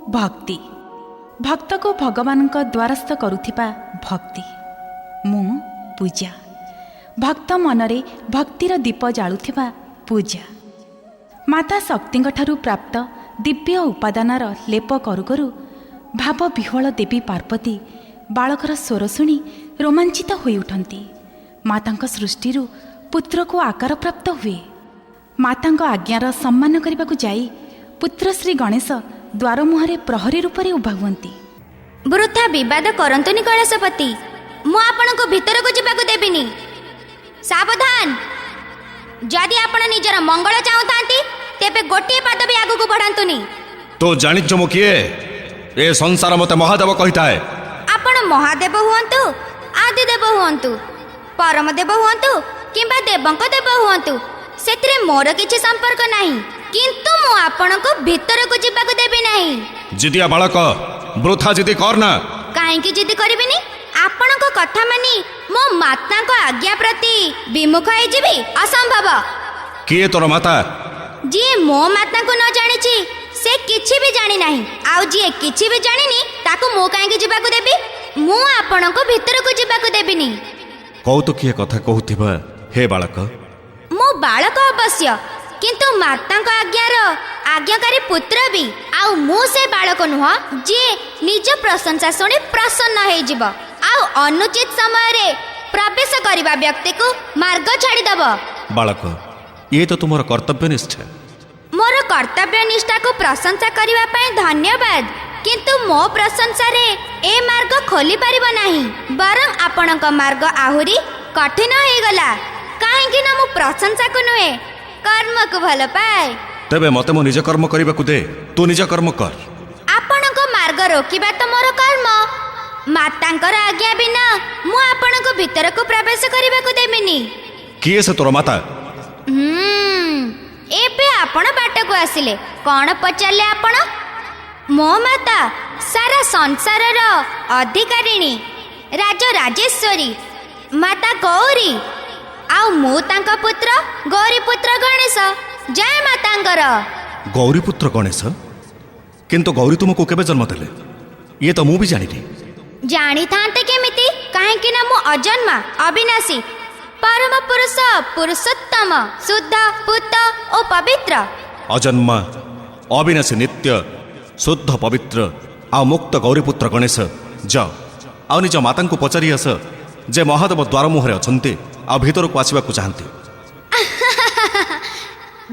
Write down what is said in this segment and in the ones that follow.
भक्ति भक्त को भगवान का द्वारस्थ करुथिबा भक्ति मु पूजा भक्त मनरे भक्तिर दीप जालुथिबा पूजा माता शक्ति प्राप्त दिव्य उपादानर लेप करू करू भाव विह्वल देवी पार्वती बालकर स्वर शुणी रोमांचित होई उठंती। मातांक सृष्टिरु पुत्र को आकार प्राप्त हुए। मातांक आज्ञार सम्मान करने को जाई पुत्र श्री गणेश द्वार मुहरे प्रहरी रूप में उभा हुअंती। वृथा विवाद करंतुनी कैलाशपति, मु आपनको भितर को जीवाक देबिनी। सावधान, जदि आपण निजर मंगल चाहूथांती तेबे गोटे पाद भी आगु को बढ़ांतुनी। तो जानिच मु किए ए संसार मते महादेव कहिताए। आपण महादेव हुअंतु, आदिदेव हुअंतु, परमदेव हुअंतु किंबा देवंक देव हुअंतु, सेतिरे मोर किछि संपर्क नाही, किंतु मु आपनको भितर को जीवाक देबी नाही। जिदिया बालक वृथा जिदी करना। काहेकि जिदी करबिनी? आपनको कथा मानी मो माता को आज्ञा प्रति विमुख होई जीवी असंभव। किए तोर माता? जी मो माता को न जानिछि से किछि भी जानि नाही, आउ जी किछि भी जानिनी ताको मो काहेकि जीवाक देबी? मु आपनको भितर को जीवाक देबिनी। कौतुकिए कथा कहूथिबा हे बालक। मो बालक अवश्य, किंतु माता को आज्ञार आज्ञाकारी पुत्र भी। आउ मु से बालक नुह जे निज प्रशंसा सुनी प्रसन्न हो जिव, आउ अनुचित समय रे प्रवेश करिबा व्यक्ति को मार्ग छाड़ी दब। बालक, ये तो तुमर कर्तव्य निष्ठा। मोर कर्तव्य निष्ठा को प्रशंसा करिबा पय धन्यवाद, किंतु मो प्रशंसा रे ए मार्ग खोली परिबो नाही, बरं आपणक मार्ग आहुरी कठिन हो गला। काहेकि ना मु प्रशंसा को नुहे कर्म को भल पाए। तेबे मते मो निज कर्म करिबाकु दे, तू निज कर्म कर। आपणक मार्ग रोकिबा तो मोर कर्म। मातांकर आज्ञा बिना मु आपणक भीतर को प्रवेश करिबाकु देबिनी। किए से तोर माता? एबे आपण बाट को आसिले कोन पचारले आपण? मो माता सारा संसारर अधिकारिणी राज राजेश्वरी माता गौरी, आउ मु तांका पुत्र गौरी पुत्र गणेश। जय मातांकर। गौरी पुत्र गणेश? किंतु गौरी तुमको केबे जन्म देले? ये तो मु भी जानिनी। जानी थांते केमिति? काहेकि ना मु अजन्मा अविनाशी परम पुरुष पुरुषोत्तम शुद्ध पुत ओ पवित्र। अजन्मा अविनाशी नित्य शुद्ध पवित्र आ मुक्त गौरीपुत्र गणेश, जाओ आ निज माता को पचारि आस जे महादेव द्वार मुहरे अछंती आ भीतर को आसवा चाहती।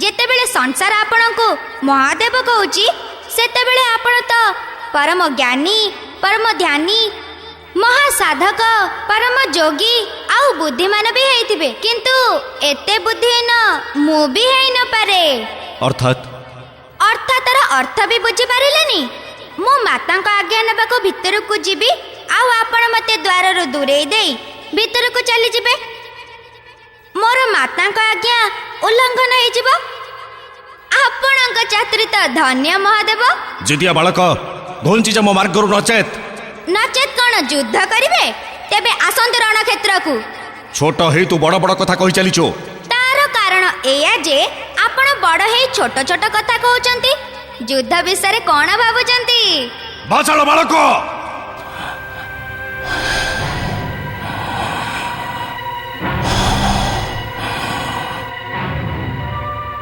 जेतेबेले संसार आपणको महादेव कहूची सेतेबेले आपण तो परम ज्ञानी परम ध्यानी महासाधक परम जोगी आउ बुद्धिमान भी हेइथिबे, किंतु एते बुद्धिहीन मु भी हेइ न पारे। अर्थात अर्थातर अर्थ भी बुझी पारिलेनी। मो माता को आज्ञा नबा को भीतर को जीवी, आउ आपण मते द्वार रु दूरेई देई भीतर को चली जिबे। मोर माता को आज्ञा उल्लंघन हेइ जिवो। आपणक चातुरी तो धन्य महादेव। जिदिया बालक घोंची जा मो मार्ग रु नचेत नचेत कौन युद्ध करिवे? तेबे आसंत रण क्षेत्र को। छोट हेइ तू बड़ बड़ कथा कहि चलीचो। तार कारण एया जे आपण बड़ हेइ छोट छोट कथा कहउचंती। युद्ध विषय कोन भाबुचंती? बाचाल बालक।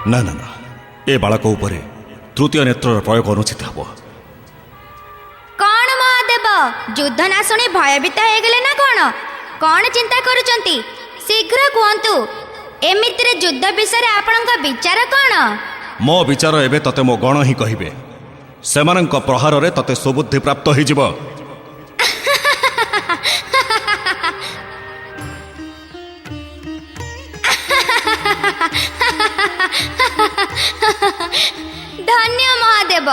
ना ना ना, ए बालक उपरे तृतीय नेत्र प्रयोग अनुचित हब। कौन महादेव युद्ध ना सुनी भयभीत हो गले ना? कौन चिंता करूचंती? शीघ्र कहंतु, एमितिरे युद्ध विषय आपणक विचार कौन? मो विचार एबे तते मो गण ही कहिबे। सेमानंक प्रहार रे तते सुबुद्धि प्राप्त होई जिवो। धन्य महादेव,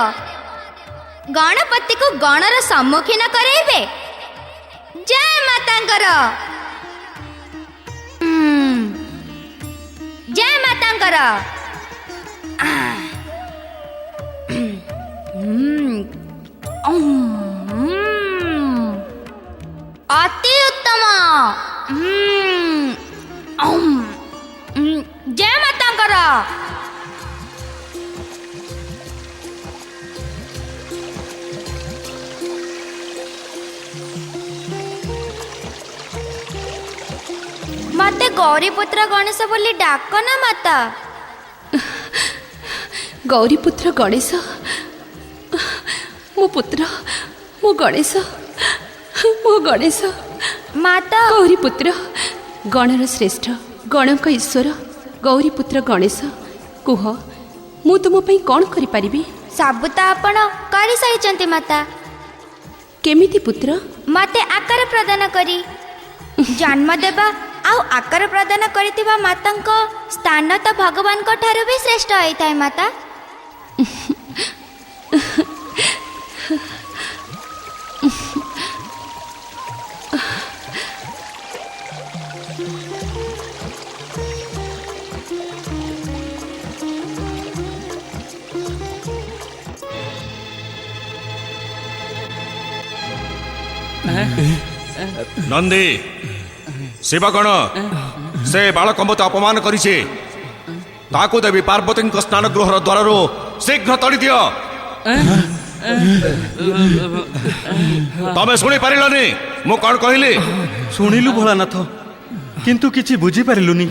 गणपति को गणर सम्मुखीन करेबे। जय मातांकर। जय मातांकर। अति उत्तम। जय मातांकर। मते गौरीपुत्र गणेश बोली डाक ना माता। गौरीपुत्र गणेश मो पुत्र मो गणेश माता गौरीपुत्र गणर श्रेष्ठ गणक ईश्वर गौरीपुत्र गणेश कुह मु तुम पई कौन करि परिबी? सबु तो आपण करि सारिचंती माता। केमिति पुत्र? मते आकार प्रदान करी जन्म देबा आउ आकार प्रदान करिथिबा मातांको स्थान तो भगवान को ठारू भी श्रेष्ठ होइथाय माता। नंदी शिवगण से बालक मत अपमान करिछे ताकू देवी पार्वती स्नान गृहर द्वार शीघ्र तड़ी दियो। तमे शुणी पारिलनी मु कौन कहली? शुणिलु भोलानाथ किंतु किछि बुझी पारिलुनी।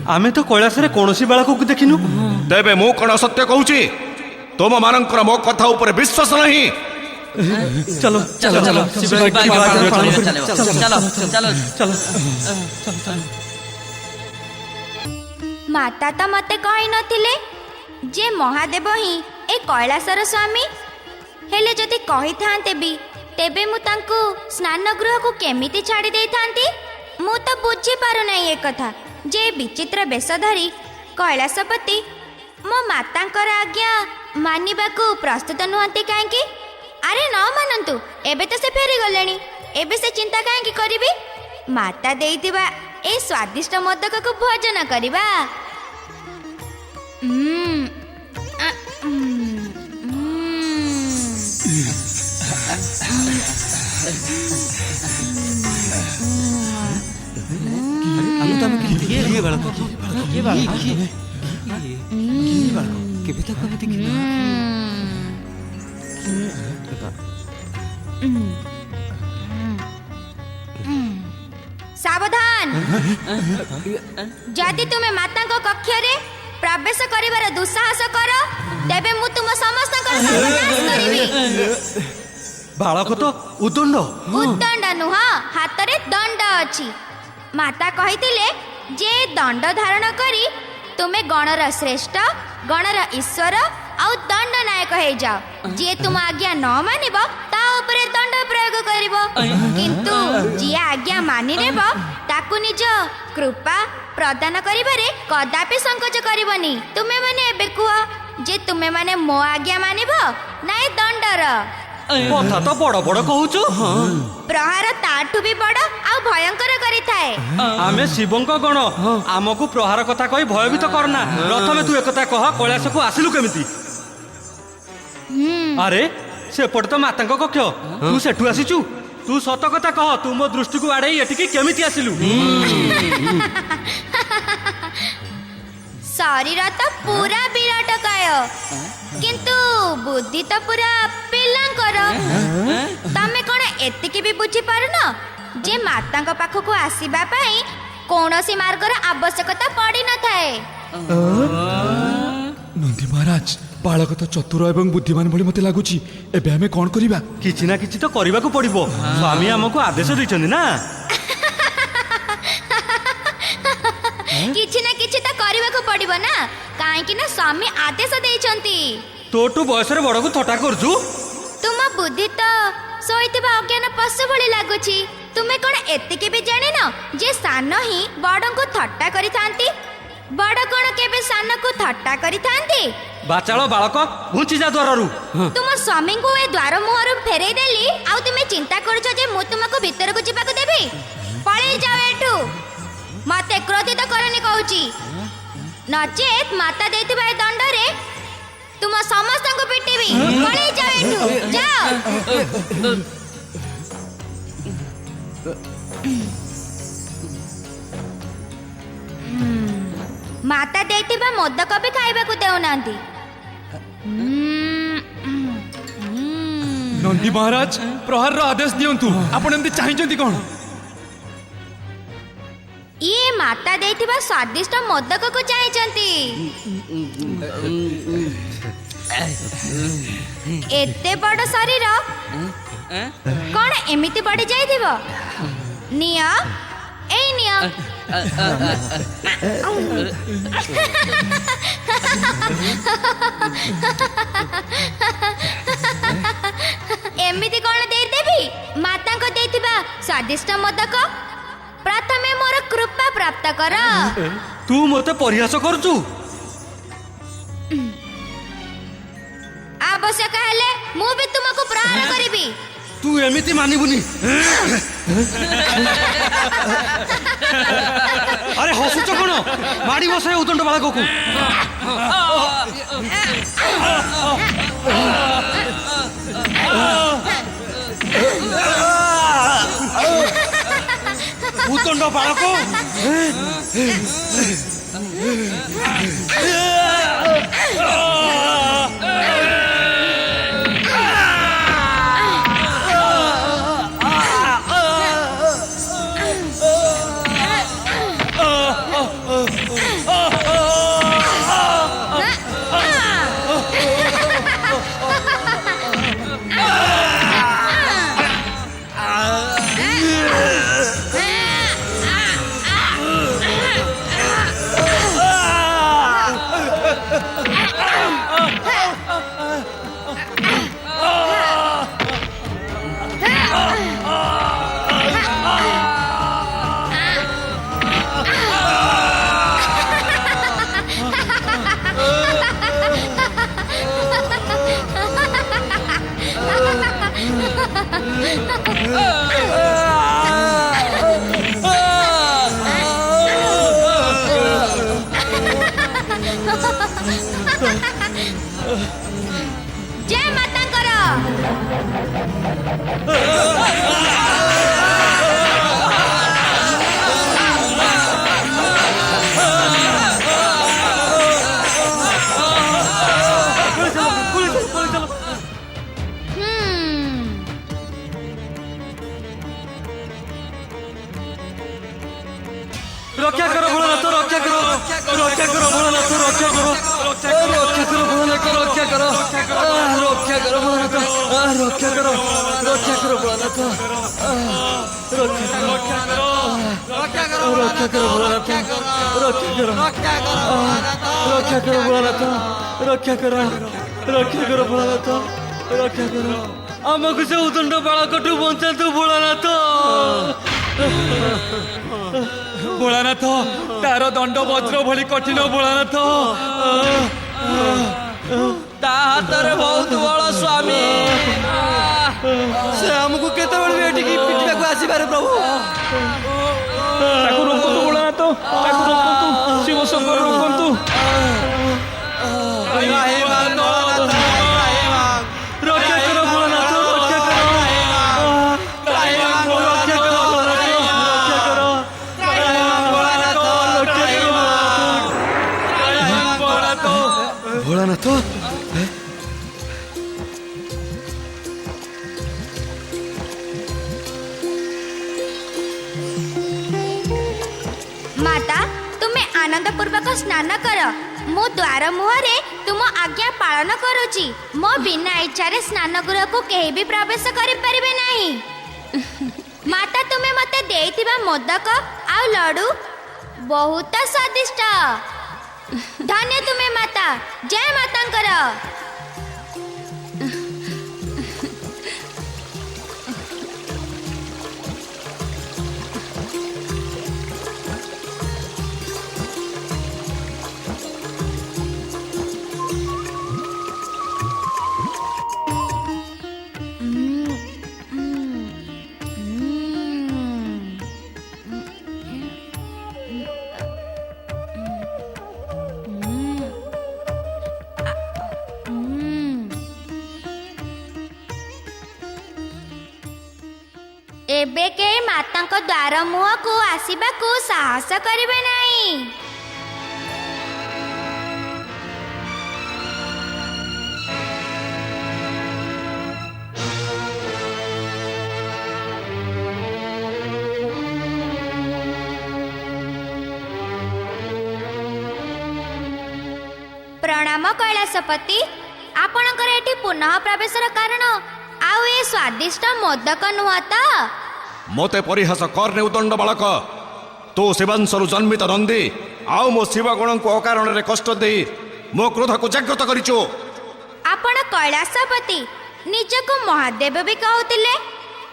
आमे तो कैलाश रे कोनोसी बालक को देखिनु। तेबे मु कौन असत्य कहूची? तुम मानकर मो कथा ऊपर विश्वास नहीं। चलो चलो चलो चलो। माता तो मते कहि नथिले जे महादेव ही ए कैलासर स्वामी हेले जदि कहि थांते भी तेबे मु तांको स्नान गृह को केमिति छाड़ी देई थांती। मु तो बुझी पारु नै ए कथा जे विचित्र बेश धरी कैलासपति मो मातांकर आज्ञा मानिबा को प्रस्तुत नुहंती काहेकि? अरे न मानंतु एबे तो से फेरी गलेनी एबे से चिंता काहेकि करिबी? माता देइतिबा ए स्वादिष्ट मोदक को भोजन करिबा। सावधान जदि तुम्हें माता को कक्ष रे प्रवेश करिवार दुस्साहस कर तेबे मु तुम समस्त सर्वनाश करिवि। बालक तो उदंड नुह हाथ रे दंड अछि। माता कहिथिले जे दंड धारण करी तुमे गणर श्रेष्ठ गणर ईश्वर आउ दंड नायक हे जाओ। जे तुम आज्ञा न मानिब ता उपरे दंड प्रयोग करिब किंतु जे आज्ञा मानि नेब ताकु निज कृपा प्रदान करिबारे कदापि संकोच करिवनी। तुमे माने एबे कुह जे तुमे माने मो आज्ञा मानिब नाय दंडर? कथा तो बड़ बड़ कहूचु। प्रहार ताठू भी बड़ आ भयंकर करी थाए। आमे शिवंक गण आमको प्रहार कथा कहि भयभीत करना। प्रथमे तू एकथा कह कैलाश को आसिलु केमिति? अरे सेपट तो मातांक कक्ष तू सेठू आसीचु। तू सत कथा कह तू मो दृष्टि को आड़े एटिकी केमिति आसिलु? शरीर तो पूरा विराट काय किंतु बुद्धि तो पूरा पिलांकर। तमे कोन एतिकी भी बुझी पारुन जे मातांक पाखको आसीबा पई कोनोसी मार्गर आवश्यकता पड़ी न थाए। नंदी महाराज बालक तो चतुर एवं बुद्धिमान भली मते लागुची। एबे हमें कोन करिबा? किछि ना किछि तो करिबा को पड़िबो। स्वामी हमको आदेश दैछन्ती ना। किछि ना किछि तो करिबा को पड़िबो ना काहे कि ना स्वामी आदेश दैछन्ती। तोटू बयस रे बड़ को थटा करजु। तुम बुद्धि तो सोइतिबा अज्ञान पशु भली लागुची। तुमे कोन एतिके भी जाने न जे सान ही बड़ को थट्टा करि थांती? बड़ कोन केबे सान को थट्टा करि थांती? बाचालो बालक घुंची जा द्वाररू। तुम स्वामी को ए द्वार मुहरु फेरै देली आउ तुमे चिंता करछ जे मु तुमको भीतर को जिबा को देबी? पळै जाओ एठू। मते क्रोधित करनी कहूची नचेत माता देथिबा ए दंड रे तुम समस्त को पिटिबी। पळै जाओ एठू जाओ। माता देथिबा मोदक भी खाइबा को देउनांती। नंदी महाराज प्रहार रो आदेश दियंतु। आपण एंती चाहिचंती कोन? ये ମାତା ଦେଇଥିବା ସ୍ୱାଦିଷ୍ଟ ମୋଦକକୁ ଚାହିଁଛନ୍ତି। ଏତେ ବଡ଼ ଶରୀର କଣ ଏମିତି ବଢି ଯାଇଥିବ? ନିଅ, ଏଇ ନିଅ। ଏମିତି କଣ ଦେଇଦେବି? ମାତାଙ୍କ ଦେଇଥିବା ସ୍ୱାଦିଷ୍ଟ ମୋଦକ ପ୍ରଥମେ ମୋର କୃପା ପ୍ରାପ୍ତ କର। ତୁ ମୋତେ ପରିହାସ କରୁଛୁ? ଆବଶ୍ୟକ ହେଲେ ମୁଁ ବି ତୁମକୁ ପ୍ରହାର କରିବି। ତୁ ଏମିତି ମାନିବୁନି। ଆରେ ହସୁଛ କଣ? ମାଡ଼ି ବସ ଏ ଉଦଣ୍ଡ ବାଳକକୁ। ଉଦଣ୍ଡ ବାଳକ ଜୟ ମାତାଙ୍କର। ରକ୍ଷା କର ଭୋଳାନାଥ, ରକ୍ଷା କର, ରକ୍ଷା କର ଭୋଳାନାଥ, ରକ୍ଷା କର, ରକ୍ଷା କର ଭୋଳାନାଥ, ରକ୍ଷା କର, ରକ୍ଷା କର ଭୋଳାନାଥ, ରକ୍ଷା କର, ରକ୍ଷା କର ଭୋଳାନାଥ, ରକ୍ଷା କର, ରକ୍ଷା କର ଭୋଳାନାଥ, ରକ୍ଷା କର, ରକ୍ଷା କର ଭୋଳାନାଥ, ରକ୍ଷା କର, ରକ୍ଷା କର ଭୋଳାନାଥ, ରକ୍ଷା କର। ଆମକୁ ସେ ଉଦଣ୍ଡ ବାଳକଠୁ ବଞ୍ଚାନ୍ତୁ ଭୋଳାନାଥ। ଭୋଳାନାଥ, ତାର ଦଣ୍ଡ ବଜ୍ର ଭଳି କଠିନ ଭୋଳାନାଥ। ତା ହାତରେ ବହୁତ ବଳ ସ୍ୱାମୀ। ସେ ଆମକୁ କେତେବେଳେ ବି ଏଠିକି ପିଟିବାକୁ ଆସିପାରେ ପ୍ରଭୁ। ତାକୁ ରୋକନ୍ତୁ ଭୋଳାନାଥ, ତାକୁ ରୋକନ୍ତୁ, ଶିବ ଶଙ୍କର ରୋକନ୍ତୁ। ରକ୍ଷା କର ଭୋଳାନାଥ, ରକ୍ଷା କର, ରକ୍ଷା କର ଭୋଳାନାଥ। ମାତା, ତୁମେ ଆନନ୍ଦ ପୂର୍ବକ ସ୍ନାନ କର। ମୁଁ ଦ୍ୱାର ମୁହଁରେ ତୁମ ଆଜ୍ଞା ପାଳନ କରୁଛି। ମୋ ବିନା ଇଚ୍ଛାରେ ସ୍ନାନ ଗୃହକୁ କେହି ବି ପ୍ରବେଶ କରିପାରିବେ ନାହିଁ। ମାତା, ତୁମେ ମୋତେ ଦେଇଥିବା ମୋଦକ ଆଉ ଲଡୁ ବହୁତ ସ୍ୱାଦିଷ୍ଟ। ଧନ୍ୟ ତୁମେ ମାତା। ଜୟ ମାତାଙ୍କର। ଏବେ କେହି ମାତାଙ୍କ ଦ୍ୱାର ମୁହଁକୁ ଆସିବାକୁ ସାହସ କରିବେ ନାହିଁ। प्रणाम कैलासपति। आपणकर एठी पुनः प्रवेशर कारण आउ ए स्वादिष्ट मोदक नुह त? मोते परिहास करने उदंड बालक। तू शिवांशरु जन्मित नंदी आउ मो शिवगण को अकारण रे कष्ट दे मो क्रोध को जागृत करिचो। आपण कैलासपति निजको महादेव भी कहूतिले।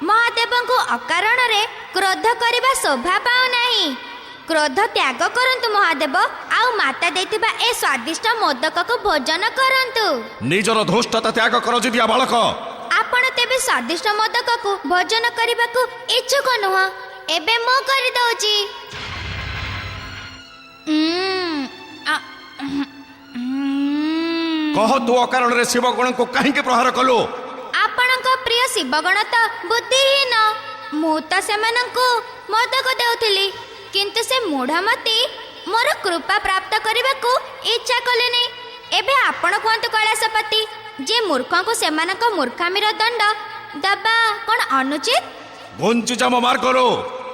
महादेव को अकारण रे क्रोध करिबा शोभा पाओ नाही। क्रोध त्याग करंतु महादेव, आउ माता देथिबा ए स्वादिष्ट मोदक को भोजन करंतु। निजर धूष्टता त्याग कर जिदिया बालक। आपण तेबे स्वादिष्ट मोदक को भोजन करबाकू इच्छुक नुह। एबे मो करि दउची। कह तू अकारण रे शिवगण को कहीं के प्रहार कलु? आपणक प्रिय शिवगण तो बुद्धिहीन। मु तो सेमानंकु मोदक देउथिली, किंतु से मूढ़मती मोर कृपा प्राप्त करबाकू इच्छा कलेनी। एबे आपण कहंतु कैलासपति जे मूर्ख को सेमानक मूर्खामीर दंड दबा कोन अनुचित? घुंची जा मो मार्गरो,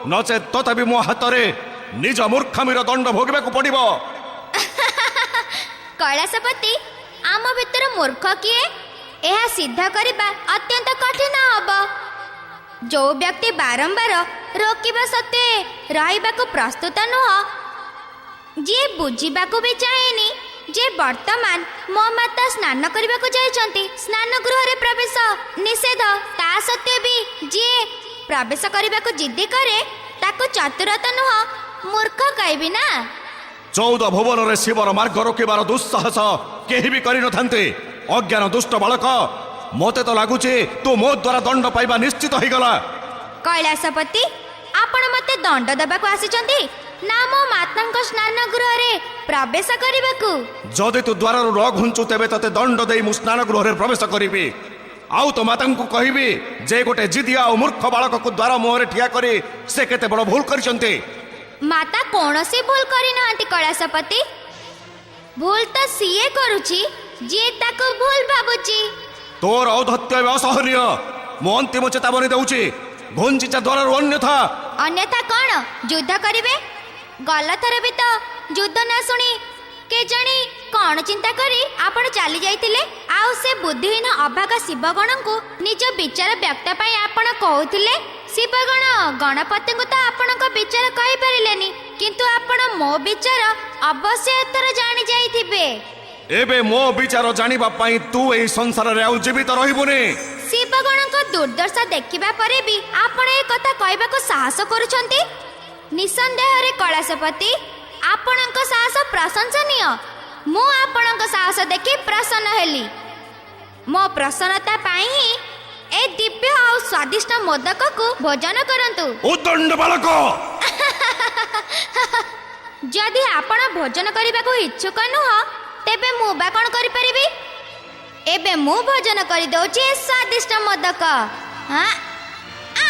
नचे तथापि मो हातरे निज मूर्खामीर दंड भोगबाकू पड़िबो। कैलासपति आम भितर मूर्ख किए यह सिद्ध करबा अत्यंत कठिन हब। जो व्यक्ति बारंबार रोकिबा सत्वे रहिबाकू प्रस्तुत नुह, जे बुझिबाकू भी चाहेनी जे वर्तमान मो माता स्नान करबाकू जाइछंती, स्नान गृह रे प्रवेश निषेध, ता सत्वे भी जे प्रवेश करबाकू जिद्दी करे ताकू चतुरता नुह मूर्ख कहबी ना। 14 भुवन रे शिवर मार्ग रोकिबार दुस्साहस केही भी करि नथान्ते। अज्ञान दुष्ट बालक, मोते तो लागुचे तू मो द्वारा दंड पाइबा निश्चित होई गला। कैलासपति आपण मते दंड देबाकू आसीचंती ना मो मातांक स्नान गृह रे प्रवेश करबाकू? जदि तू द्वार न घुंचु तेबे तते दंड देई मु स्नान गृह रे प्रवेश करिबी। आउ तो मातांकु कहिबी जे गोटे जिदिया और मूर्ख बालक को द्वार मुहरे ठिया करी से केते बड़ भूल करिसंती। माता कौनसी भूल करी नांती कैलासपति। भूल तो सीए करूची जे ताको भूल भाबुची। तोर औद्धत्य असहनीय। मो अंतिम चेतावनी देउची, घुंचिचा द्वार अन्यथा अन्यथा कौन युद्ध करिवे? गलथर भी तो युद्ध ना शुणी के जानी कौन चिंता करी आपण चली जाइतिले। आउ से बुद्धिहीन अभागा शिवगण को निज विचार व्यक्त पाई आपण कहउथिले। शिवगण गणपति को तो आपण विचार कहि परिलेनी, किंतु आपण मो विचार अवश्य एथर जानी जाइथिबे। एबे मो विचार जानिबा पाई तू एई संसार रे आउ जीवित रहिबुनी। शिवगण को दुर्दशा देखिबा परे भी आपण ए कथा कहबाको साहस करूछंती? निसंदेह रे कैलासपति आपणक साहस प्रशंसनीय। मु आपणक साहस देखि प्रसन्न हेली। मो प्रसन्नता पाई ए दिव्य और स्वादिष्ट मोदक को भोजन करंतु। उदंड बालक, जदि आपण भोजन करबाको इच्छुक नुह तेबे मु बा कोन करि परिबी? एबे मु भोजन करि दउची स्वादिष्ट मोदक। हां आ